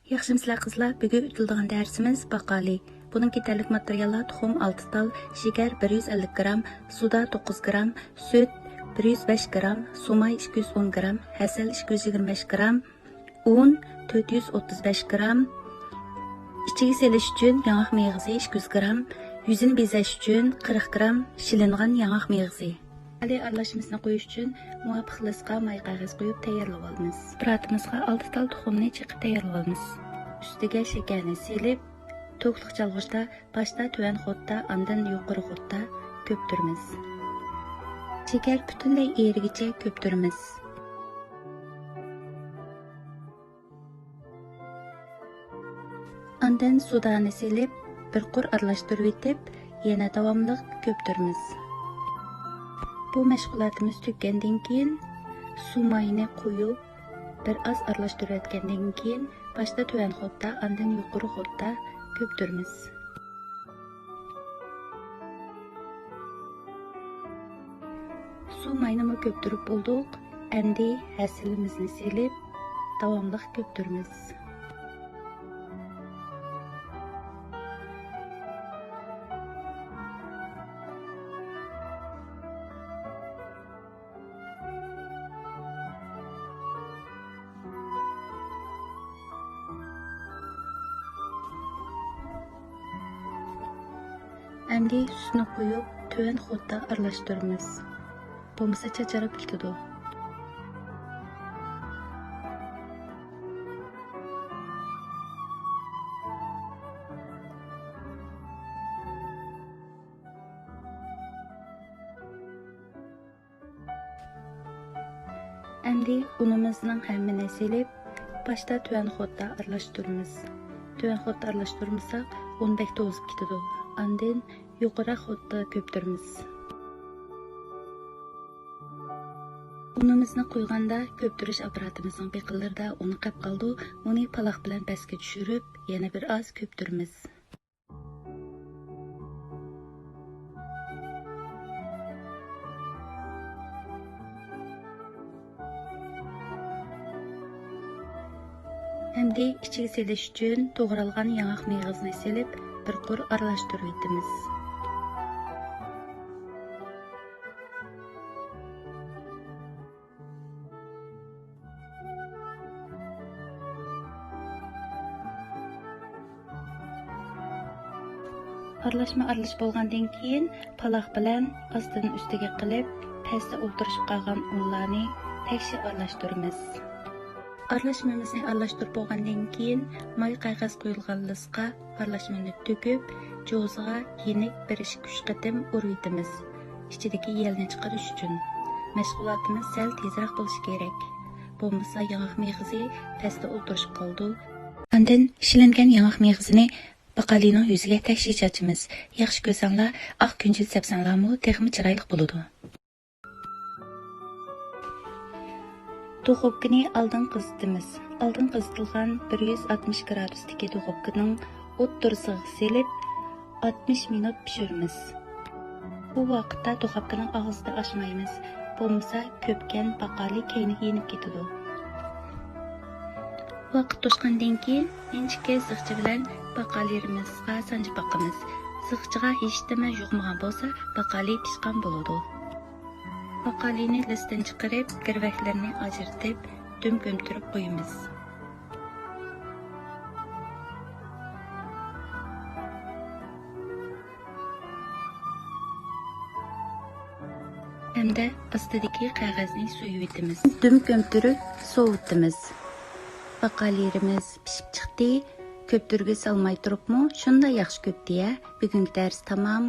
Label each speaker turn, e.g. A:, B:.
A: Yaxshimizlar qizlar, bugun o'tiladigan darsimiz باقالى. Bunun yeterlik materiallar tuxum 6 tal, şeker 150 gram, suda 9 gram, süt 105 gram, sumay 210 gram, hasal 225 gram, un 435 gram, İçiga selish uchun yong'oq meg'zi 200 gram, yuzini bezash uchun 40 gram shilingan yong'oq meg'zi. Hali aralashmasini qo'yish uchun muvofiq lisqa may qog'oz qo'yib tayyorlab olamiz. Aparatimizga 6 tal tuxumni chiqib tayyorlab olamiz. Ustiga shakarni selib, to'qliq chalg'ishda boshda tuvan xotda, ondan yuqori xotda ko'ptiramiz. Shakar butunlay erigicha ko'ptiramiz. Ondan sudani selib, bir qur aralashtirib etib, yana davomli ko'ptiramiz. Bu mashg'ulotimiz tugagandan keyin sumayni qo'yib, bir oz aralashtirayotgandan keyin boshda tuvan xotda, ondan yuqori xotda ko'ptiramiz. Sumayni ko'ptirib bo'ldik. Endi hasilimizni selib, davomli ko'ptiramiz. Endi sutni qo'yib, tuvan xotda aralashtiramiz. Bo'lmasa chacharib ketadi. Endi unimizning hammini selib, boshda tuvan xotda aralashtiramiz. Tuvan xotda aralashtirmasak, un bek to'zib ketadi. Ondan yuqori xotda ko'ptiramiz. Unimizni qo'yganda ko'ptirish aparatimizning beqillarida uni qolib qoldi. Uni paloq bilan pastga tushirib, yana bir oz ko'ptiramiz. Endi ichiga selish uchun to'g'ralgan yong'oq meg'izni selib, bir qur aralashtirib etamiz. Aralash bo'lgandan keyin paloq bilan ostidan ustiga qilib, pastda o'ltirishib qolgan unlarni tekshir aralashtiramiz. Aralashmamizni aralashtirib bo'lgandan keyin may qog'oz qo'yilgan lisqa aralashmani to'kib, jo'ziga yenik 1-3 qatim urib etamiz. Ichidagi yelni chiqarish uchun. Mashg'ulotimiz sal tezroq bo'lishi kerak. Bo'lmasa yong'oq meg'zi pastda o'ltirishib qoldi. Ondan shilingan yong'oq meg'zini باقالىنىڭ yuziga tekshir chachimiz. Yaxshi ko'rsanglar, oq kunjut sepsanglarmi, texmi chiroyli bo'ladi. Duxovkani oldin qizitamiz. Oldin qizitilgan 160 gradusdagi duxovkaning o'ttirisiga selib 60 minut pishiramiz. Bu vaqtda duxovkaning og'zida ochmaymiz. Bo'lmasa ko'pgan باقالى keyni yenib ketadi. Vaqt to'shqandan keyin inchikka zig'cha bilan باقالىlarimizga sanjib boqamiz. Zig'chaga hech nima yuqmagan bo'lsa, باقالى pishgan bo'ladi. باقالىni listdan chiqarib, girvaklarini ajratib, dum ko'mtirib qo'yamiz. Hamda ostidagi qog'ozni suyib etamiz. Dum ko'mtirib sovutamiz. باقالىlarimiz pishib chiqdi. Ko'ptirga salmay turibmi? Shunda yaxshi ko'pdi-ya. Bugungi dars tamom.